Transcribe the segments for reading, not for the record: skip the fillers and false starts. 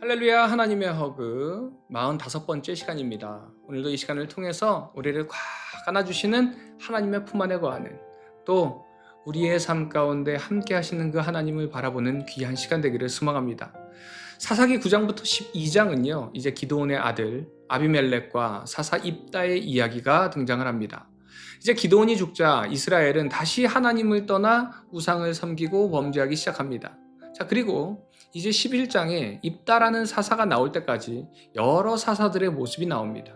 할렐루야. 하나님의 허그 45번째 시간입니다. 오늘도 이 시간을 통해서 우리를 꽉 안아주시는 하나님의 품 안에 거하는, 또 우리의 삶 가운데 함께 하시는 그 하나님을 바라보는 귀한 시간 되기를 소망합니다. 사사기 9장부터 12장은요 이제 기드온의 아들 아비멜렉과 사사 입다의 이야기가 등장을 합니다. 이제 기드온이 죽자 이스라엘은 다시 하나님을 떠나 우상을 섬기고 범죄하기 시작합니다. 자, 그리고 이제 11장에 입다라는 사사가 나올 때까지 여러 사사들의 모습이 나옵니다.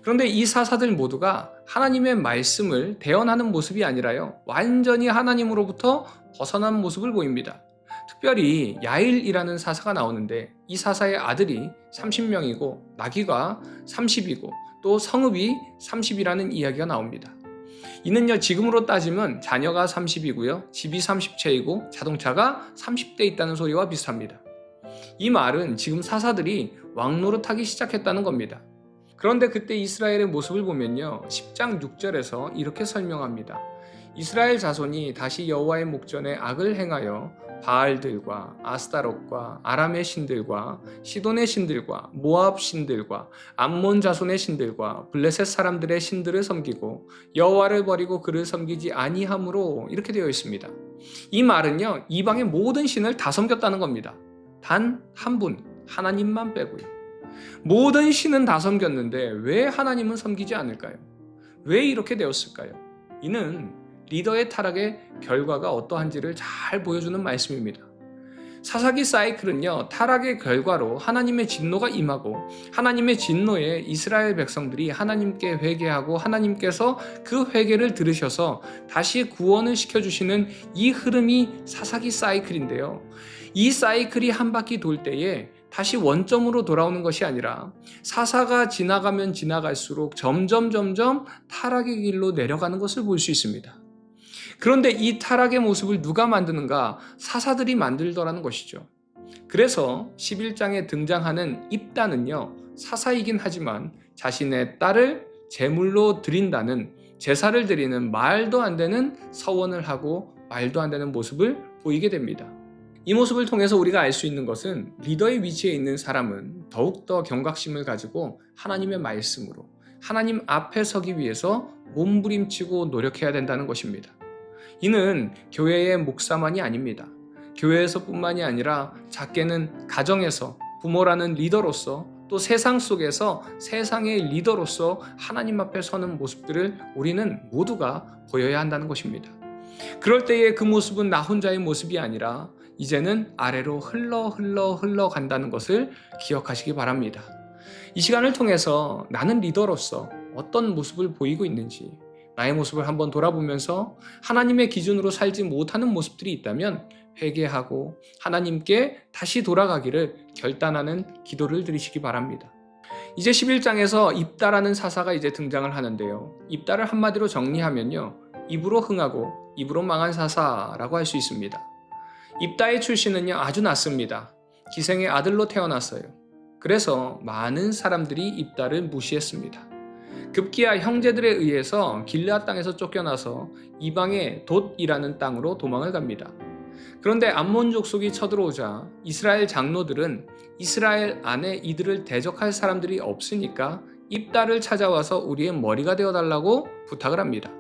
그런데 이 사사들 모두가 하나님의 말씀을 대언하는 모습이 아니라요, 완전히 하나님으로부터 벗어난 모습을 보입니다. 특별히 야일이라는 사사가 나오는데, 이 사사의 아들이 30명이고 나귀가 30이고 또 성읍이 30이라는 이야기가 나옵니다. 이는요, 지금으로 따지면 자녀가 30이고요, 집이 30채이고 자동차가 30대 있다는 소리와 비슷합니다. 이 말은 지금 사사들이 왕노릇하기 시작했다는 겁니다. 그런데 그때 이스라엘의 모습을 보면요, 10장 6절에서 이렇게 설명합니다. 이스라엘 자손이 다시 여호와의 목전에 악을 행하여 바알들과 아스타롯과 아람의 신들과 시돈의 신들과 모압 신들과 암몬 자손의 신들과 블레셋 사람들의 신들을 섬기고 여호와를 버리고 그를 섬기지 아니함으로, 이렇게 되어 있습니다. 이 말은요, 이방의 모든 신을 다 섬겼다는 겁니다. 단 한 분, 하나님만 빼고요. 모든 신은 다 섬겼는데 왜 하나님은 섬기지 않을까요? 왜 이렇게 되었을까요? 이는 리더의 타락의 결과가 어떠한지를 잘 보여주는 말씀입니다. 사사기 사이클은요, 타락의 결과로 하나님의 진노가 임하고, 하나님의 진노에 이스라엘 백성들이 하나님께 회개하고 하나님께서 그 회개를 들으셔서 다시 구원을 시켜주시는 이 흐름이 사사기 사이클인데요, 이 사이클이 한 바퀴 돌 때에 다시 원점으로 돌아오는 것이 아니라 사사가 지나가면 지나갈수록 점점 타락의 길로 내려가는 것을 볼 수 있습니다. 그런데 이 타락의 모습을 누가 만드는가? 사사들이 만들더라는 것이죠. 그래서 11장에 등장하는 입다는요, 사사이긴 하지만 자신의 딸을 제물로 드린다는, 제사를 드리는 말도 안 되는 서원을 하고 말도 안 되는 모습을 보이게 됩니다. 이 모습을 통해서 우리가 알 수 있는 것은, 리더의 위치에 있는 사람은 더욱더 경각심을 가지고 하나님의 말씀으로 하나님 앞에 서기 위해서 몸부림치고 노력해야 된다는 것입니다. 이는 교회의 목사만이 아닙니다. 교회에서 뿐만이 아니라 작게는 가정에서 부모라는 리더로서, 또 세상 속에서 세상의 리더로서 하나님 앞에 서는 모습들을 우리는 모두가 보여야 한다는 것입니다. 그럴 때의 그 모습은 나 혼자의 모습이 아니라 이제는 아래로 흘러 간다는 것을 기억하시기 바랍니다. 이 시간을 통해서 나는 리더로서 어떤 모습을 보이고 있는지, 나의 모습을 한번 돌아보면서 하나님의 기준으로 살지 못하는 모습들이 있다면 회개하고 하나님께 다시 돌아가기를 결단하는 기도를 드리시기 바랍니다. 이제 11장에서 입다라는 사사가 이제 등장을 하는데요, 입다를 한마디로 정리하면요, 입으로 흥하고 입으로 망한 사사라고 할 수 있습니다. 입다의 출신은요, 아주 낮습니다. 기생의 아들로 태어났어요. 그래서 많은 사람들이 입다를 무시했습니다. 급기야 형제들에 의해서 길르앗 땅에서 쫓겨나서 이방의 돛이라는 땅으로 도망을 갑니다. 그런데 암몬 족속이 쳐들어오자 이스라엘 장로들은 이스라엘 안에 이들을 대적할 사람들이 없으니까 입다를 찾아와서 우리의 머리가 되어달라고 부탁을 합니다.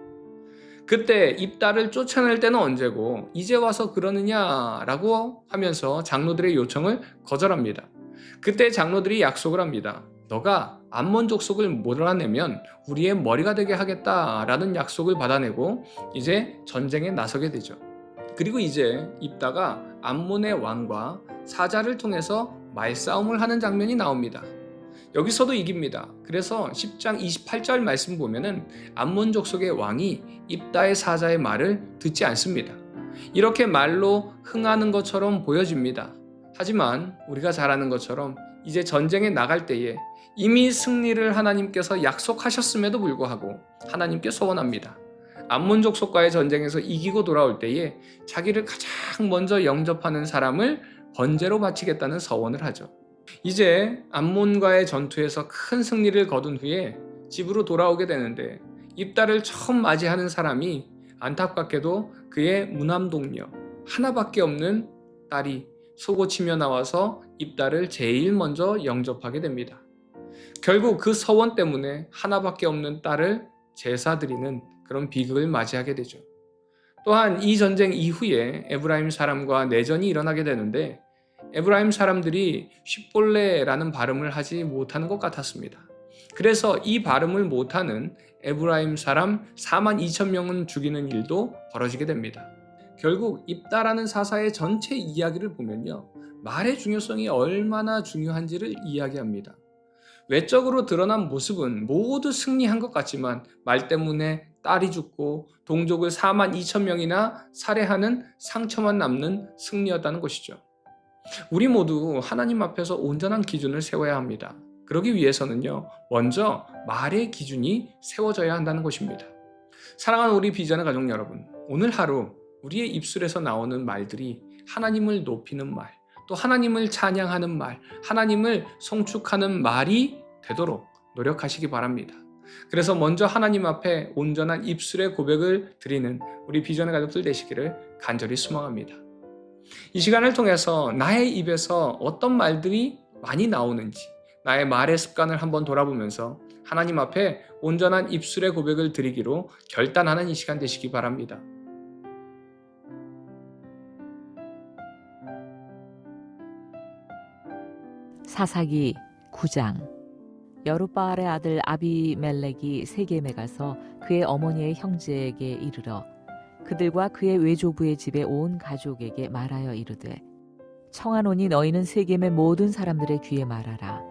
그때 입다를 쫓아낼 때는 언제고 이제 와서 그러느냐라고 하면서 장로들의 요청을 거절합니다. 그때 장로들이 약속을 합니다. 너가 암몬 족속을 몰아내면 우리의 머리가 되게 하겠다라는 약속을 받아내고 이제 전쟁에 나서게 되죠. 그리고 이제 입다가 암몬의 왕과 사자를 통해서 말싸움을 하는 장면이 나옵니다. 여기서도 이깁니다. 그래서 10장 28절 말씀 보면은 암몬 족속의 왕이 입다의 사자의 말을 듣지 않습니다. 이렇게 말로 흥하는 것처럼 보여집니다. 하지만 우리가 잘 아는 것처럼 이제 전쟁에 나갈 때에 이미 승리를 하나님께서 약속하셨음에도 불구하고 하나님께 소원합니다. 암몬 족속과의 전쟁에서 이기고 돌아올 때에 자기를 가장 먼저 영접하는 사람을 번제로 바치겠다는 서원을 하죠. 이제 암몬과의 전투에서 큰 승리를 거둔 후에 집으로 돌아오게 되는데, 입다를 처음 맞이하는 사람이 안타깝게도 그의 무남동녀 하나밖에 없는 딸이 속옷치며 나와서 입다를 제일 먼저 영접하게 됩니다. 결국 그 서원 때문에 하나밖에 없는 딸을 제사 드리는 그런 비극을 맞이하게 되죠. 또한 이 전쟁 이후에 에브라임 사람과 내전이 일어나게 되는데 에브라임 사람들이 쉽볼레라는 발음을 하지 못하는 것 같았습니다. 그래서 이 발음을 못하는 에브라임 사람 4만 2천 명은 죽이는 일도 벌어지게 됩니다. 결국 입다라는 사사의 전체 이야기를 보면요, 말의 중요성이 얼마나 중요한지를 이야기합니다. 외적으로 드러난 모습은 모두 승리한 것 같지만 말 때문에 딸이 죽고 동족을 4만 2천 명이나 살해하는 상처만 남는 승리였다는 것이죠. 우리 모두 하나님 앞에서 온전한 기준을 세워야 합니다. 그러기 위해서는요, 먼저 말의 기준이 세워져야 한다는 것입니다. 사랑하는 우리 비전의 가족 여러분, 오늘 하루 우리의 입술에서 나오는 말들이 하나님을 높이는 말, 또 하나님을 찬양하는 말, 하나님을 송축하는 말이 되도록 노력하시기 바랍니다. 그래서 먼저 하나님 앞에 온전한 입술의 고백을 드리는 우리 비전의 가족들 되시기를 간절히 소망합니다. 이 시간을 통해서 나의 입에서 어떤 말들이 많이 나오는지, 나의 말의 습관을 한번 돌아보면서 하나님 앞에 온전한 입술의 고백을 드리기로 결단하는 이 시간 되시기 바랍니다. 사사기 9장. 여룻바알의 아들 아비멜렉이 세겜에 가서 그의 어머니의 형제에게 이르러 그들과 그의 외조부의 집에 온 가족에게 말하여 이르되, 청하노니 너희는 세겜의 모든 사람들의 귀에 말하라.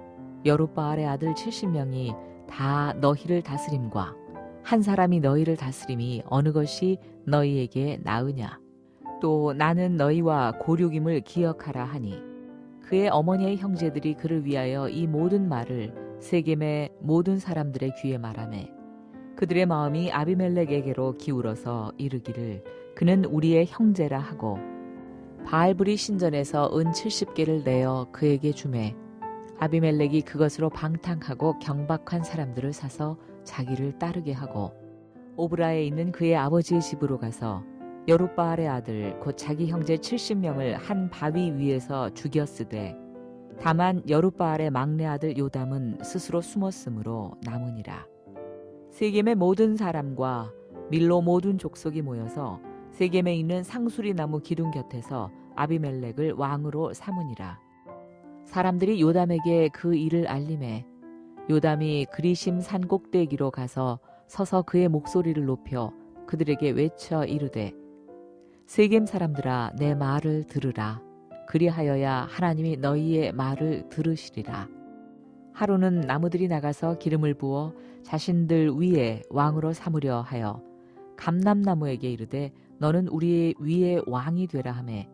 여룻바알의 아들 70명이 다 너희를 다스림과 한 사람이 너희를 다스림이 어느 것이 너희에게 나으냐. 또 나는 너희와 고륙임을 기억하라 하니, 그의 어머니의 형제들이 그를 위하여 이 모든 말을 세겜의 모든 사람들의 귀에 말하매, 그들의 마음이 아비멜렉에게로 기울어서 이르기를 그는 우리의 형제라 하고, 바알브리 신전에서 은 70개를 내어 그에게 주매 아비멜렉이 그것으로 방탕하고 경박한 사람들을 사서 자기를 따르게 하고, 오브라에 있는 그의 아버지의 집으로 가서 여룻바알의 아들 곧 자기 형제 70명을 한 바위 위에서 죽였으되, 다만 여룻바알의 막내 아들 요담은 스스로 숨었으므로 남으니라. 세겜의 모든 사람과 밀로 모든 족속이 모여서 세겜에 있는 상수리 나무 기둥 곁에서 아비멜렉을 왕으로 삼으니라. 사람들이 요담에게 그 일을 알림해 요담이 그리심 산 꼭대기로 가서 서서 그의 목소리를 높여 그들에게 외쳐 이르되, 세겜 사람들아, 내 말을 들으라. 그리하여야 하나님이 너희의 말을 들으시리라. 하루는 나무들이 나가서 기름을 부어 자신들 위에 왕으로 삼으려 하여 감람나무에게 이르되, 너는 우리 위에 왕이 되라 하매,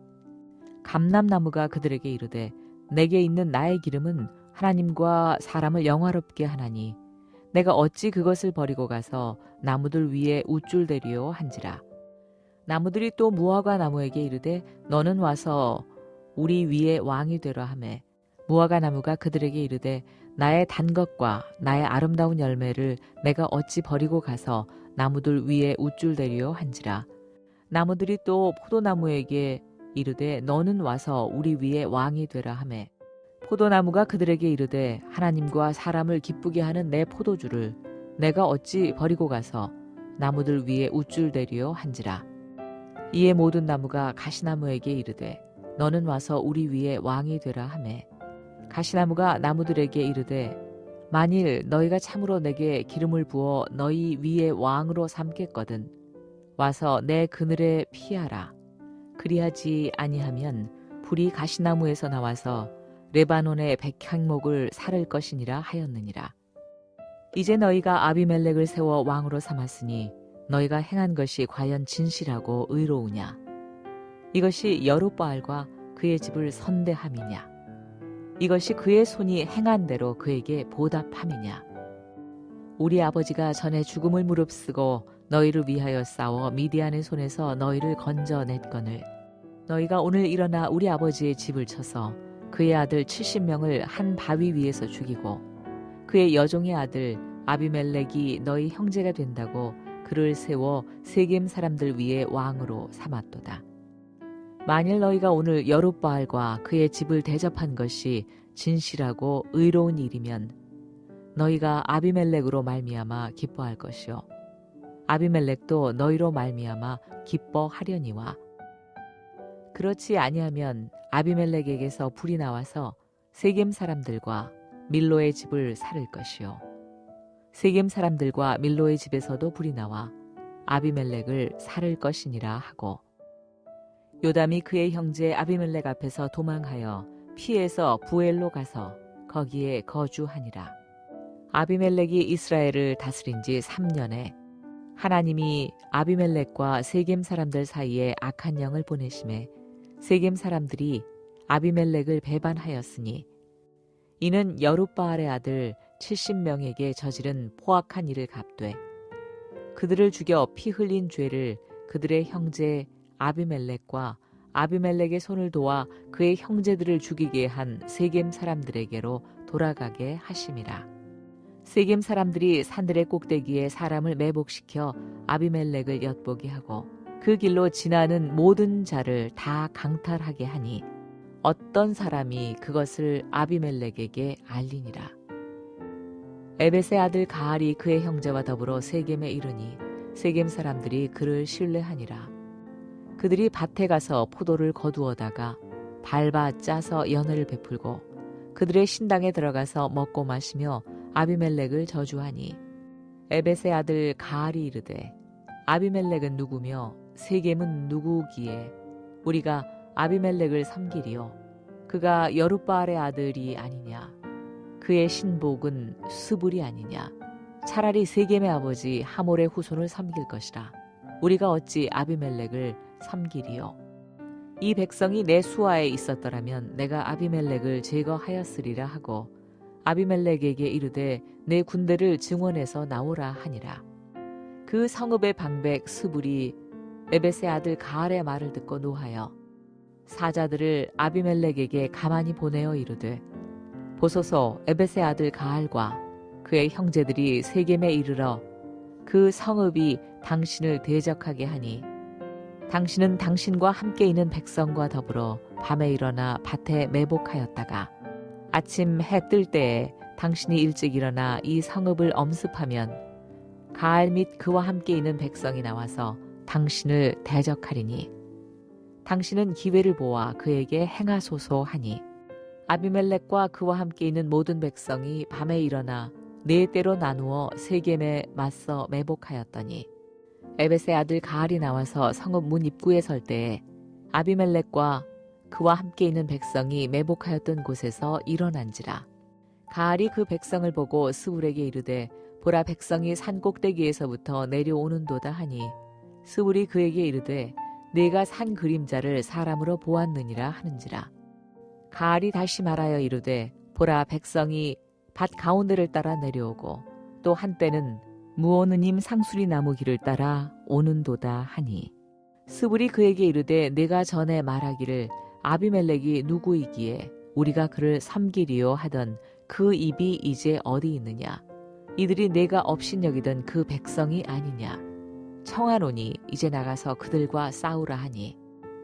감람나무가 그들에게 이르되, 내게 있는 나의 기름은 하나님과 사람을 영화롭게 하나니 내가 어찌 그것을 버리고 가서 나무들 위에 우쭐대리요 한지라. 나무들이 또 무화과 나무에게 이르되, 너는 와서 우리 위에 왕이 되라 하매, 무화과 나무가 그들에게 이르되, 나의 단 것과 나의 아름다운 열매를 내가 어찌 버리고 가서 나무들 위에 우쭐대리요 한지라. 나무들이 또 포도나무에게 이르되, 너는 와서 우리 위에 왕이 되라 하매, 포도나무가 그들에게 이르되, 하나님과 사람을 기쁘게 하는 내 포도주를 내가 어찌 버리고 가서 나무들 위에 우쭐대리요 한지라. 이에 모든 나무가 가시나무에게 이르되, 너는 와서 우리 위에 왕이 되라 하매, 가시나무가 나무들에게 이르되, 만일 너희가 참으로 내게 기름을 부어 너희 위에 왕으로 삼겠거든 와서 내 그늘에 피하라. 그리하지 아니하면 불이 가시나무에서 나와서 레바논의 백향목을 사를 것이니라 하였느니라. 이제 너희가 아비멜렉을 세워 왕으로 삼았으니 너희가 행한 것이 과연 진실하고 의로우냐? 이것이 여룻바알과 그의 집을 선대함이냐? 이것이 그의 손이 행한 대로 그에게 보답함이냐? 우리 아버지가 전에 죽음을 무릅쓰고 너희를 위하여 싸워 미디안의 손에서 너희를 건져냈거늘 너희가 오늘 일어나 우리 아버지의 집을 쳐서 그의 아들 70명을 한 바위 위에서 죽이고 그의 여종의 아들 아비멜렉이 너희 형제가 된다고 그를 세워 세겜 사람들 위에 왕으로 삼았도다. 만일 너희가 오늘 여룻바알과 그의 집을 대접한 것이 진실하고 의로운 일이면 너희가 아비멜렉으로 말미암아 기뻐할 것이요 아비멜렉도 너희로 말미암아 기뻐하려니와 그렇지 아니하면 아비멜렉에게서 불이 나와서 세겜 사람들과 밀로의 집을 살을 것이요 세겜 사람들과 밀로의 집에서도 불이 나와 아비멜렉을 살을 것이니라 하고 요담이 그의 형제 아비멜렉 앞에서 도망하여 피해서 부엘로 가서 거기에 거주하니라. 아비멜렉이 이스라엘을 다스린 지 3년에 하나님이 아비멜렉과 세겜 사람들 사이에 악한 영을 보내심에 세겜 사람들이 아비멜렉을 배반하였으니 이는 여룻바알의 아들 70명에게 저지른 포악한 일을 갚되 그들을 죽여 피 흘린 죄를 그들의 형제 아비멜렉과 아비멜렉의 손을 도와 그의 형제들을 죽이게 한 세겜 사람들에게로 돌아가게 하심이라. 세겜 사람들이 산들의 꼭대기에 사람을 매복시켜 아비멜렉을 엿보게 하고 그 길로 지나는 모든 자를 다 강탈하게 하니 어떤 사람이 그것을 아비멜렉에게 알리니라. 에벳의 아들 가알이 그의 형제와 더불어 세겜에 이르니 세겜 사람들이 그를 신뢰하니라. 그들이 밭에 가서 포도를 거두어다가 밟아 짜서 연회를 베풀고 그들의 신당에 들어가서 먹고 마시며 아비멜렉을 저주하니 에벳의 아들 가알이 이르되 아비멜렉은 누구며 세겜은 누구기에 우리가 아비멜렉을 섬기리요 그가 여룻바알의 아들이 아니냐 그의 신복은 스불이 아니냐 차라리 세겜의 아버지 하몰의 후손을 섬길 것이라 우리가 어찌 아비멜렉을 섬기리요 이 백성이 내 수하에 있었더라면 내가 아비멜렉을 제거하였으리라 하고 아비멜렉에게 이르되 내 군대를 증원해서 나오라 하니라. 그 성읍의 방백 스불이 에벳의 아들 가알의 말을 듣고 노하여 사자들을 아비멜렉에게 가만히 보내어 이르되 보소서 에벳의 아들 가알과 그의 형제들이 세겜에 이르러 그 성읍이 당신을 대적하게 하니 당신은 당신과 함께 있는 백성과 더불어 밤에 일어나 밭에 매복하였다가 아침 해 뜰 때에 당신이 일찍 일어나 이 성읍을 엄습하면 가알 및 그와 함께 있는 백성이 나와서 당신을 대적하리니 당신은 기회를 보아 그에게 행하소서 하니 아비멜렉과 그와 함께 있는 모든 백성이 밤에 일어나 네 때로 나누어 세겜에 맞서 매복하였더니 에벳의 아들 가알이 나와서 성읍 문 입구에 설 때에 아비멜렉과 그와 함께 있는 백성이 매복하였던 곳에서 일어난지라. 가알이 그 백성을 보고 스불에게 이르되 보라 백성이 산 꼭대기에서부터 내려오는도다 하니 스불이 그에게 이르되 네가 산 그림자를 사람으로 보았느니라 하는지라. 가알이 다시 말하여 이르되 보라 백성이 밭 가운데를 따라 내려오고 또 한때는 무오느님 상수리 나무 길을 따라 오는도다 하니 스불이 그에게 이르되 네가 전에 말하기를 아비멜렉이 누구이기에 우리가 그를 섬기리요 하던 그 입이 이제 어디 있느냐 이들이 내가 업신여기던 그 백성이 아니냐 청하노니 이제 나가서 그들과 싸우라 하니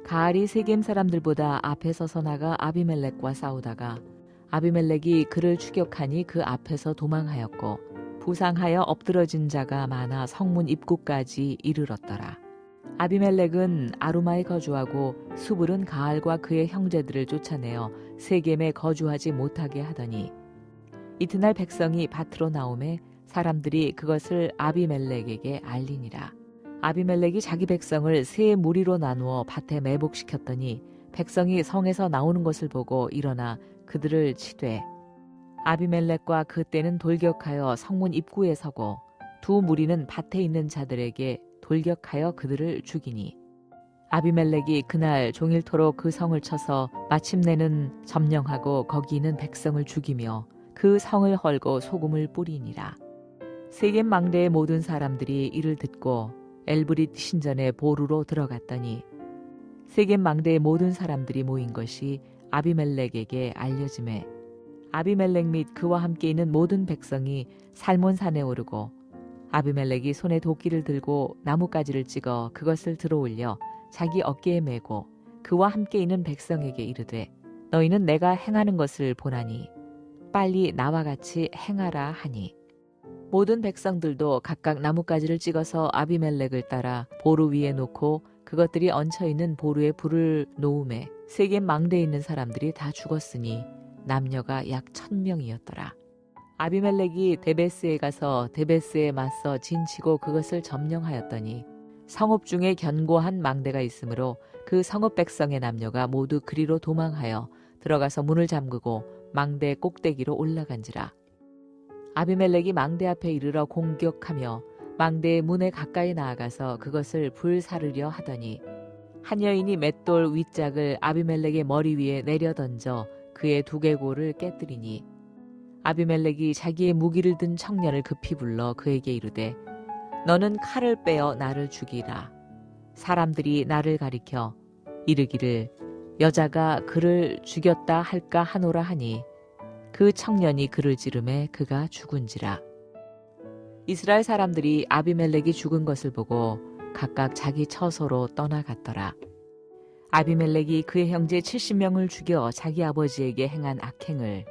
가알이 세겜 사람들보다 앞에 서서 나가 아비멜렉과 싸우다가 아비멜렉이 그를 추격하니 그 앞에서 도망하였고 부상하여 엎드러진 자가 많아 성문 입구까지 이르렀더라. 아비멜렉은 아루마에 거주하고 수불은 가알과 그의 형제들을 쫓아내어 세겜에 거주하지 못하게 하더니 이튿날 백성이 밭으로 나오매 사람들이 그것을 아비멜렉에게 알리니라. 아비멜렉이 자기 백성을 세 무리로 나누어 밭에 매복시켰더니 백성이 성에서 나오는 것을 보고 일어나 그들을 치되 아비멜렉과 그때는 돌격하여 성문 입구에 서고 두 무리는 밭에 있는 자들에게 돌격하여 그들을 죽이니 아비멜렉이 그날 종일토록 그 성을 쳐서 마침내는 점령하고 거기 있는 백성을 죽이며 그 성을 헐고 소금을 뿌리니라. 세겜 망대의 모든 사람들이 이를 듣고 엘브릿 신전의 보루로 들어갔더니 세겜 망대의 모든 사람들이 모인 것이 아비멜렉에게 알려지매 아비멜렉 및 그와 함께 있는 모든 백성이 살몬산에 오르고 아비멜렉이 손에 도끼를 들고 나뭇가지를 찍어 그것을 들어올려 자기 어깨에 메고 그와 함께 있는 백성에게 이르되 너희는 내가 행하는 것을 보나니 빨리 나와 같이 행하라 하니 모든 백성들도 각각 나뭇가지를 찍어서 아비멜렉을 따라 보루 위에 놓고 그것들이 얹혀 있는 보루에 불을 놓음에 세겜 망대에 있는 사람들이 다 죽었으니 남녀가 약 1000명이었더라. 아비멜렉이 데베스에 가서 데베스에 맞서 진치고 그것을 점령하였더니 성읍 중에 견고한 망대가 있으므로 그 성읍 백성의 남녀가 모두 그리로 도망하여 들어가서 문을 잠그고 망대 꼭대기로 올라간지라. 아비멜렉이 망대 앞에 이르러 공격하며 망대의 문에 가까이 나아가서 그것을 불사르려 하더니 한 여인이 맷돌 윗짝을 아비멜렉의 머리 위에 내려 던져 그의 두개골을 깨뜨리니 아비멜렉이 자기의 무기를 든 청년을 급히 불러 그에게 이르되 너는 칼을 빼어 나를 죽이라. 사람들이 나를 가리켜 이르기를 여자가 그를 죽였다 할까 하노라 하니 그 청년이 그를 찌르매 그가 죽은지라. 이스라엘 사람들이 아비멜렉이 죽은 것을 보고 각각 자기 처소로 떠나갔더라. 아비멜렉이 그의 형제 70명을 죽여 자기 아버지에게 행한 악행을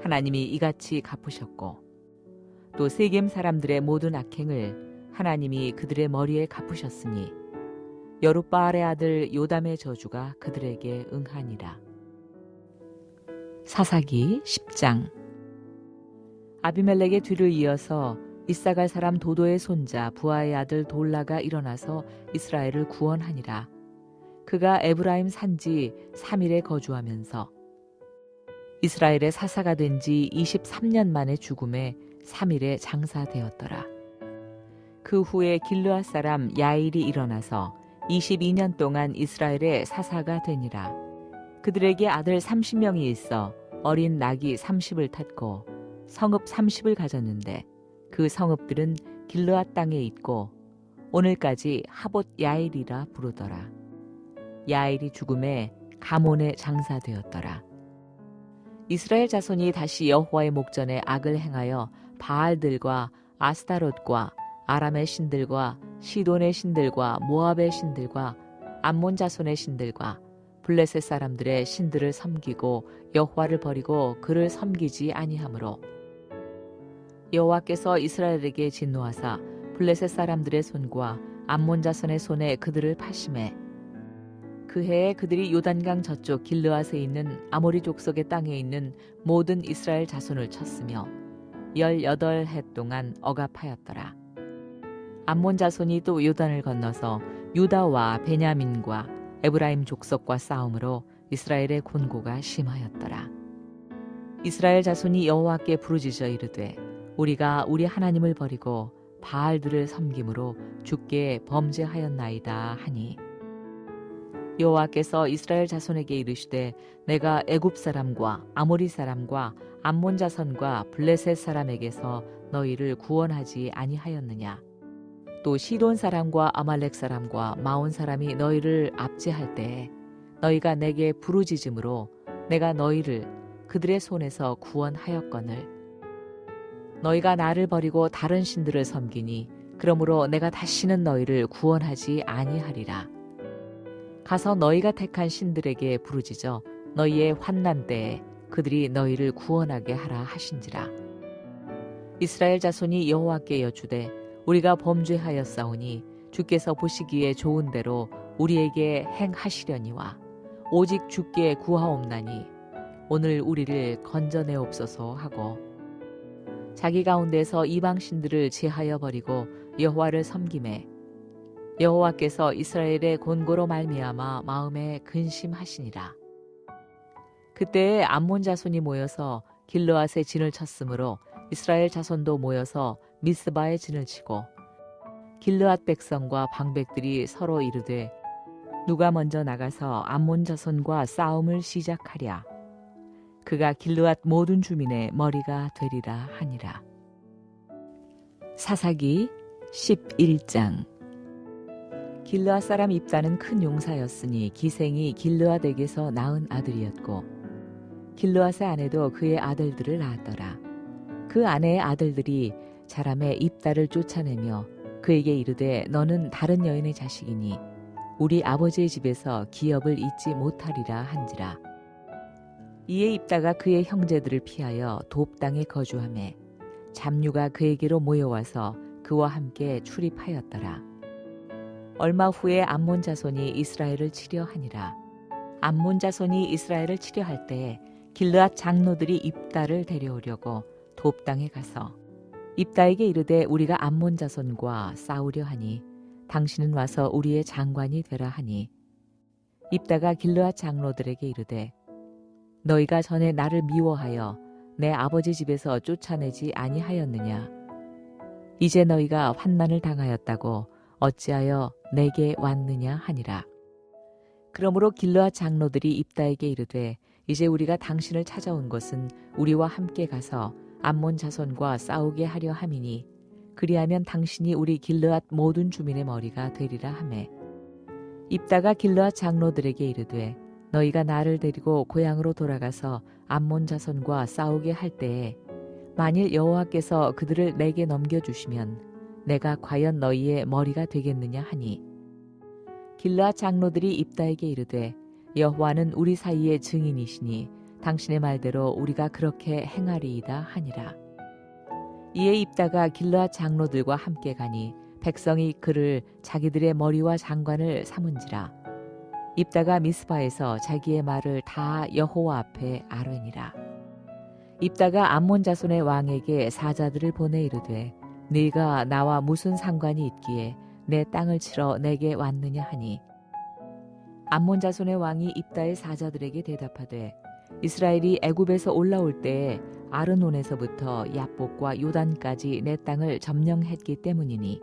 하나님이 이같이 갚으셨고 또 세겜 사람들의 모든 악행을 하나님이 그들의 머리에 갚으셨으니 여룻바알의 아들 요담의 저주가 그들에게 응하니라. 사사기 10장. 아비멜렉의 뒤를 이어서 이사갈 사람 도도의 손자 부하의 아들 돌라가 일어나서 이스라엘을 구원하니라. 그가 에브라임 산지 3일에 거주하면서 이스라엘의 사사가 된 지 23년 만에 죽음에 3일에 장사되었더라. 그 후에 길르앗 사람 야일이 일어나서 22년 동안 이스라엘의 사사가 되니라. 그들에게 아들 30명이 있어 어린 낙이 30을 탔고 성읍 30을 가졌는데 그 성읍들은 길르앗 땅에 있고 오늘까지 하봇 야일이라 부르더라. 야일이 죽음에 가몬에 장사되었더라. 이스라엘 자손이 다시 여호와의 목전에 악을 행하여 바알들과 아스타롯과 아람의 신들과 시돈의 신들과 모압의 신들과 암몬 자손의 신들과 블레셋 사람들의 신들을 섬기고 여호와를 버리고 그를 섬기지 아니하므로 여호와께서 이스라엘에게 진노하사 블레셋 사람들의 손과 암몬 자손의 손에 그들을 파심해 그 해에 그들이 요단강 저쪽 길르앗에 있는 아모리 족속의 땅에 있는 모든 이스라엘 자손을 쳤으며 18해 동안 억압하였더라. 암몬 자손이 또 요단을 건너서 유다와 베냐민과 에브라임 족속과 싸움으로 이스라엘의 곤고가 심하였더라. 이스라엘 자손이 여호와께 부르짖어 이르되 우리가 우리 하나님을 버리고 바알들을 섬김으로 주께 범죄하였나이다 하니 여호와께서 이스라엘 자손에게 이르시되 내가 애굽 사람과 아모리 사람과 암몬 자손과 블레셋 사람에게서 너희를 구원하지 아니하였느냐. 또 시돈 사람과 아말렉 사람과 마온 사람이 너희를 압제할 때에 너희가 내게 부르짖음으로 내가 너희를 그들의 손에서 구원하였거늘 너희가 나를 버리고 다른 신들을 섬기니 그러므로 내가 다시는 너희를 구원하지 아니하리라. 가서 너희가 택한 신들에게 부르짖어 너희의 환난 때에 그들이 너희를 구원하게 하라 하신지라. 이스라엘 자손이 여호와께 여쭈되 우리가 범죄하였사오니 주께서 보시기에 좋은 대로 우리에게 행하시려니와 오직 주께 구하옵나니 오늘 우리를 건져내옵소서 하고 자기 가운데서 이방 신들을 제하여 버리고 여호와를 섬김에 여호와께서 이스라엘의 곤고로 말미암아 마음에 근심하시니라. 그때에 암몬 자손이 모여서 길르앗에 진을 쳤으므로 이스라엘 자손도 모여서 미스바에 진을 치고 길르앗 백성과 방백들이 서로 이르되 누가 먼저 나가서 암몬 자손과 싸움을 시작하랴. 그가 길르앗 모든 주민의 머리가 되리라 하니라. 사사기 11장. 길르앗 사람 입다는 큰 용사였으니 기생이 길르앗에게서 낳은 아들이었고 길르앗의 아내도 그의 아들들을 낳았더라. 그 아내의 아들들이 자라매 입다를 쫓아내며 그에게 이르되 너는 다른 여인의 자식이니 우리 아버지의 집에서 기업을 잊지 못하리라 한지라. 이에 입다가 그의 형제들을 피하여 돕 땅에 거주하매 잡류가 그에게로 모여와서 그와 함께 출입하였더라. 얼마 후에 암몬 자손이 이스라엘을 치려 하니라. 암몬 자손이 이스라엘을 치려 할 때에 길르앗 장로들이 입다를 데려오려고 돕 땅에 가서 입다에게 이르되 우리가 암몬 자손과 싸우려 하니 당신은 와서 우리의 장관이 되라 하니 입다가 길르앗 장로들에게 이르되 너희가 전에 나를 미워하여 내 아버지 집에서 쫓아내지 아니하였느냐. 이제 너희가 환난을 당하였다고 어찌하여 내게 왔느냐 하니라. 그러므로 길르앗 장로들이 입다에게 이르되 이제 우리가 당신을 찾아온 것은 우리와 함께 가서 암몬 자손과 싸우게 하려 함이니 그리하면 당신이 우리 길르앗 모든 주민의 머리가 되리라 하매 입다가 길르앗 장로들에게 이르되 너희가 나를 데리고 고향으로 돌아가서 암몬 자손과 싸우게 할 때에 만일 여호와께서 그들을 내게 넘겨주시면 내가 과연 너희의 머리가 되겠느냐 하니 길르앗 장로들이 입다에게 이르되 여호와는 우리 사이의 증인이시니 당신의 말대로 우리가 그렇게 행하리이다 하니라. 이에 입다가 길르앗 장로들과 함께 가니 백성이 그를 자기들의 머리와 장관을 삼은지라. 입다가 미스바에서 자기의 말을 다 여호와 앞에 아뢰니라. 입다가 암몬 자손의 왕에게 사자들을 보내 이르되 네가 나와 무슨 상관이 있기에 내 땅을 치러 내게 왔느냐 하니 암몬 자손의 왕이 입다의 사자들에게 대답하되 이스라엘이 애굽에서 올라올 때에 아르논에서부터 야복과 요단까지 내 땅을 점령했기 때문이니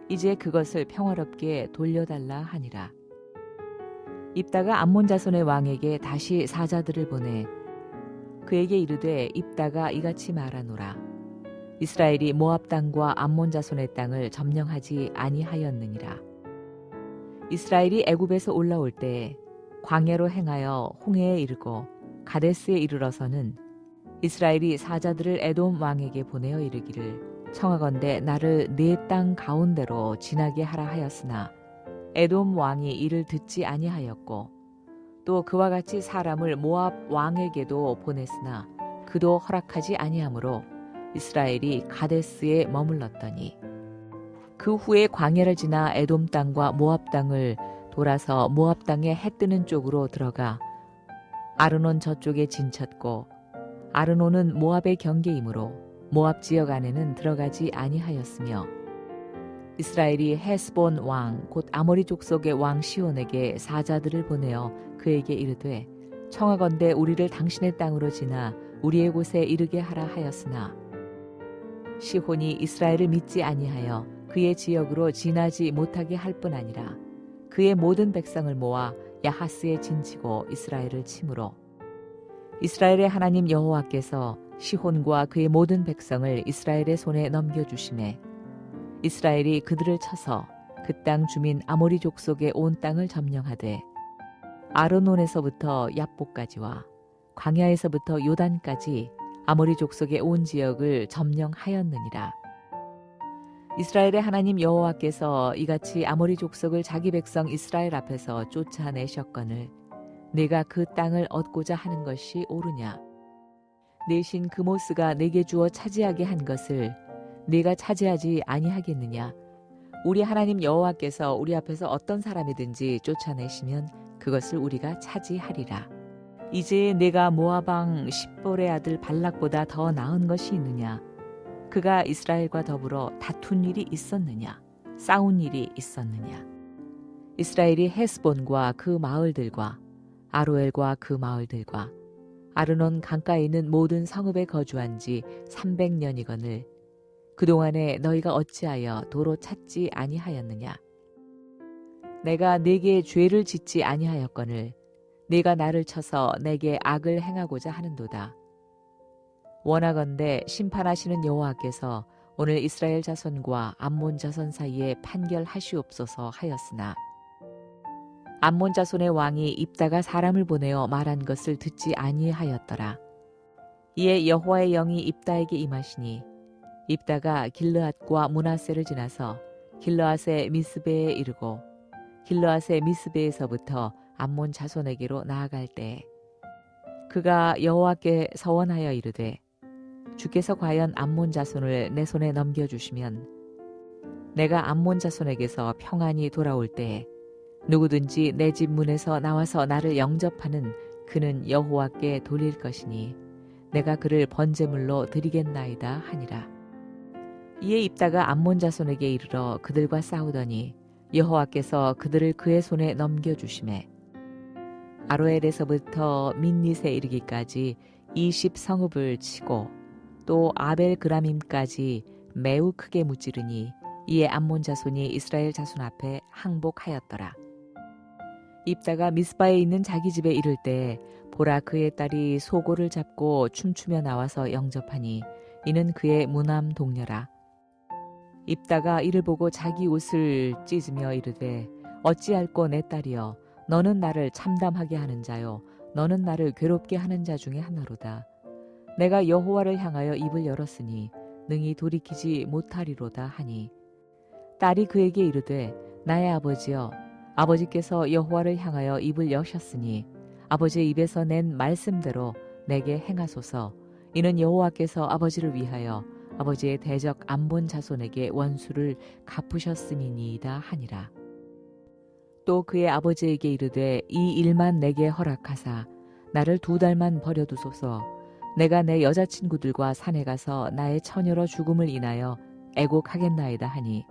이제 그것을 평화롭게 돌려달라 하니라. 입다가 암몬 자손의 왕에게 다시 사자들을 보내 그에게 이르되 입다가 이같이 말하노라. 이스라엘이 모압 땅과 암몬 자손의 땅을 점령하지 아니하였느니라. 이스라엘이 애굽에서 올라올 때에 광야로 행하여 홍해에 이르고 가데스에 이르러서는 이스라엘이 사자들을 에돔 왕에게 보내어 이르기를 청하건대 나를 네 땅 가운데로 지나게 하라 하였으나 에돔 왕이 이를 듣지 아니하였고 또 그와 같이 사람을 모압 왕에게도 보냈으나 그도 허락하지 아니하므로 이스라엘이 가데스에 머물렀더니 그 후에 광야를 지나 에돔 땅과 모압 땅을 돌아서 모압 땅에 해 뜨는 쪽으로 들어가 아르논 저쪽에 진쳤고 아르논은 모압의 경계이므로 모압 지역 안에는 들어가지 아니하였으며 이스라엘이 헤스본 왕 곧 아모리 족속의 왕 시온에게 사자들을 보내어 그에게 이르되 청하건대 우리를 당신의 땅으로 지나 우리의 곳에 이르게 하라 하였으나 시혼이 이스라엘을 믿지 아니하여 그의 지역으로 지나지 못하게 할 뿐 아니라 그의 모든 백성을 모아 야하스에 진치고 이스라엘을 치므로 이스라엘의 하나님 여호와께서 시혼과 그의 모든 백성을 이스라엘의 손에 넘겨주심에 이스라엘이 그들을 쳐서 그 땅 주민 아모리 족속의 온 땅을 점령하되 아르논에서부터 얍복까지와 광야에서부터 요단까지 아모리 족속의 온 지역을 점령하였느니라. 이스라엘의 하나님 여호와께서 이같이 아모리 족속을 자기 백성 이스라엘 앞에서 쫓아내셨거늘 네가 그 땅을 얻고자 하는 것이 옳으냐? 내 신 그모스가 내게 주어 차지하게 한 것을 네가 차지하지 아니하겠느냐? 우리 하나님 여호와께서 우리 앞에서 어떤 사람이든지 쫓아내시면 그것을 우리가 차지하리라. 이제 내가 모압 왕 십볼의 아들 발락보다 더 나은 것이 있느냐? 그가 이스라엘과 더불어 다툰 일이 있었느냐? 싸운 일이 있었느냐? 이스라엘이 헤스본과 그 마을들과 아로엘과 그 마을들과 아르논 강가에 있는 모든 성읍에 거주한 지 300년이거늘 그동안에 너희가 어찌하여 도로 찾지 아니하였느냐? 내가 네게 죄를 짓지 아니하였거늘 네가 나를 쳐서 내게 악을 행하고자 하는도다. 원하건대 심판하시는 여호와께서 오늘 이스라엘 자손과 암몬 자손 사이에 판결하시옵소서 하였으나 암몬 자손의 왕이 입다가 사람을 보내어 말한 것을 듣지 아니하였더라. 이에 여호와의 영이 입다에게 임하시니 입다가 길르앗과 므낫세를 지나서 길르앗의 미스베에 이르고 길르앗의 미스베에서부터 암몬 자손에게로 나아갈 때 그가 여호와께 서원하여 이르되 주께서 과연 암몬 자손을 내 손에 넘겨주시면 내가 암몬 자손에게서 평안히 돌아올 때에 누구든지 내 집 문에서 나와서 나를 영접하는 그는 여호와께 돌릴 것이니 내가 그를 번제물로 드리겠나이다 하니라. 이에 입다가 암몬 자손에게 이르러 그들과 싸우더니 여호와께서 그들을 그의 손에 넘겨주시매 아로엘에서부터 민닛에 이르기까지 20성읍을 치고 또 아벨그라밈까지 매우 크게 무찌르니 이에 암몬 자손이 이스라엘 자손 앞에 항복하였더라. 입다가 미스바에 있는 자기 집에 이를 때 보라 그의 딸이 소고를 잡고 춤추며 나와서 영접하니 이는 그의 무남 동녀라. 입다가 이를 보고 자기 옷을 찢으며 이르되 어찌할꼬 내 딸이여 너는 나를 참담하게 하는 자요 너는 나를 괴롭게 하는 자 중에 하나로다. 내가 여호와를 향하여 입을 열었으니 능히 돌이키지 못하리로다 하니 딸이 그에게 이르되 나의 아버지여 아버지께서 여호와를 향하여 입을 여셨으니 아버지의 입에서 낸 말씀대로 내게 행하소서. 이는 여호와께서 아버지를 위하여 아버지의 대적 암본 자손에게 원수를 갚으셨음이니이다 하니라. 또 그의 아버지에게 이르되 이 일만 내게 허락하사 나를 2달만 버려두소서. 내가 내 여자친구들과 산에 가서 나의 처녀로 죽음을 인하여 애곡하겠나이다 하니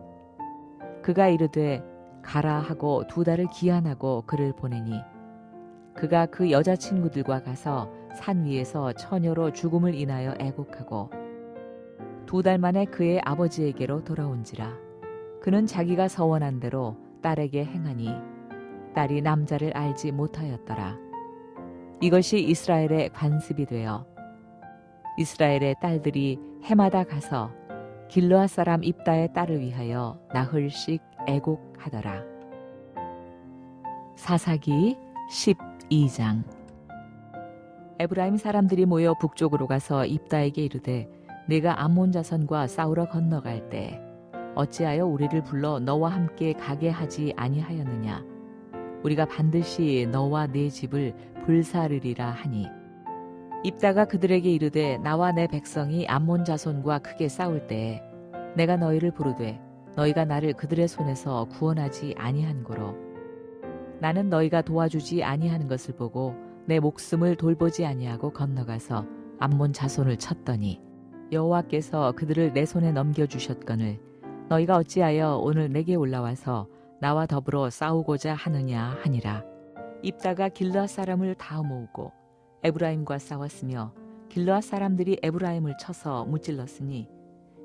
그가 이르되 가라 하고 2달을 기한하고 그를 보내니 그가 그 여자친구들과 가서 산 위에서 처녀로 죽음을 인하여 애곡하고 2달 만에 그의 아버지에게로 돌아온지라. 그는 자기가 서원한 대로 딸에게 행하니 딸이 남자를 알지 못하였더라. 이것이 이스라엘의 관습이 되어 이스라엘의 딸들이 해마다 가서 길르앗 사람 입다의 딸을 위하여 나흘씩 애곡하더라. 사사기 12장. 에브라임 사람들이 모여 북쪽으로 가서 입다에게 이르되 네가 암몬 자손과 싸우러 건너갈 때 어찌하여 우리를 불러 너와 함께 가게 하지 아니하였느냐. 우리가 반드시 너와 네 집을 불사르리라 하니 입다가 그들에게 이르되 나와 내 백성이 암몬 자손과 크게 싸울 때에 내가 너희를 부르되 너희가 나를 그들의 손에서 구원하지 아니한 고로 나는 너희가 도와주지 아니하는 것을 보고 내 목숨을 돌보지 아니하고 건너가서 암몬 자손을 쳤더니 여호와께서 그들을 내 손에 넘겨주셨거늘 너희가 어찌하여 오늘 내게 올라와서 나와 더불어 싸우고자 하느냐 하니라. 입다가 길르앗 사람을 다 모으고 에브라임과 싸웠으며 길르앗 사람들이 에브라임을 쳐서 무찔렀으니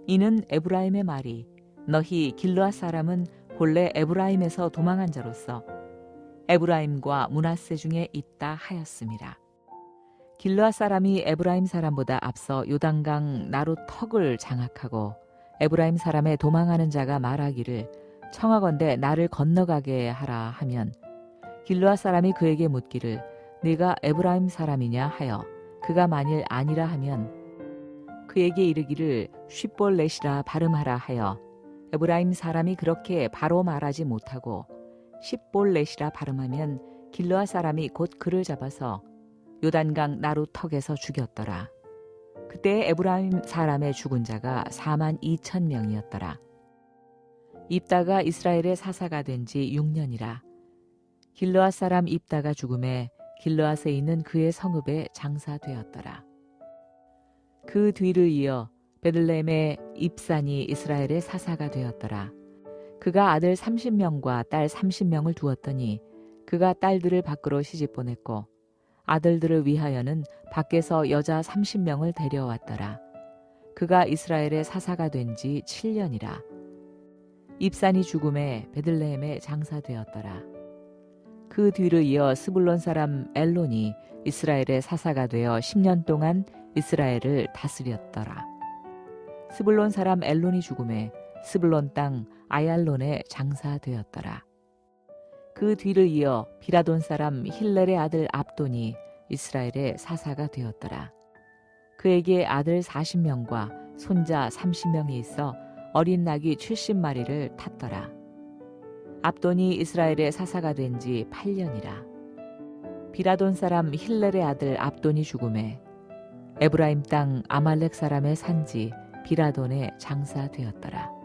이는 에브라임의 말이 너희 길르앗 사람은 본래 에브라임에서 도망한 자로서 에브라임과 므낫세 중에 있다 하였음이라. 길르앗 사람이 에브라임 사람보다 앞서 요단강 나루 턱을 장악하고 에브라임 사람의 도망하는 자가 말하기를 청하건대 나를 건너가게 하라 하면 길르앗 사람이 그에게 묻기를 네가 에브라임 사람이냐 하여 그가 만일 아니라 하면 그에게 이르기를 쉿볼렛이라 발음하라 하여 에브라임 사람이 그렇게 바로 말하지 못하고 쉿볼렛이라 발음하면 길르앗 사람이 곧 그를 잡아서 요단강 나루 턱에서 죽였더라. 그때 에브라임 사람의 죽은 자가 42,000명이었더라. 입다가 이스라엘의 사사가 된 지 6년이라. 길르앗 사람 입다가 죽음에 길르앗에 있는 그의 성읍에 장사되었더라. 그 뒤를 이어 베들레헴의 입산이 이스라엘의 사사가 되었더라. 그가 아들 30명과 딸 30명을 두었더니 그가 딸들을 밖으로 시집 보냈고 아들들을 위하여는 밖에서 여자 30명을 데려왔더라. 그가 이스라엘의 사사가 된 지 7년이라. 입산이 죽음에 베들레헴에 장사되었더라. 그 뒤를 이어 스불론 사람 엘론이 이스라엘의 사사가 되어 10년 동안 이스라엘을 다스렸더라. 스불론 사람 엘론이 죽음에 스불론 땅 아얄론에 장사되었더라. 그 뒤를 이어 비라돈 사람 힐렐의 아들 압돈이 이스라엘의 사사가 되었더라. 그에게 아들 40명과 손자 30명이 있어 어린 낙이 70마리를 탔더라. 압돈이 이스라엘의 사사가 된 지 8년이라. 비라돈 사람 힐렐의 아들 압돈이 죽음에 에브라임 땅 아말렉 사람의 산지 비라돈에 장사되었더라.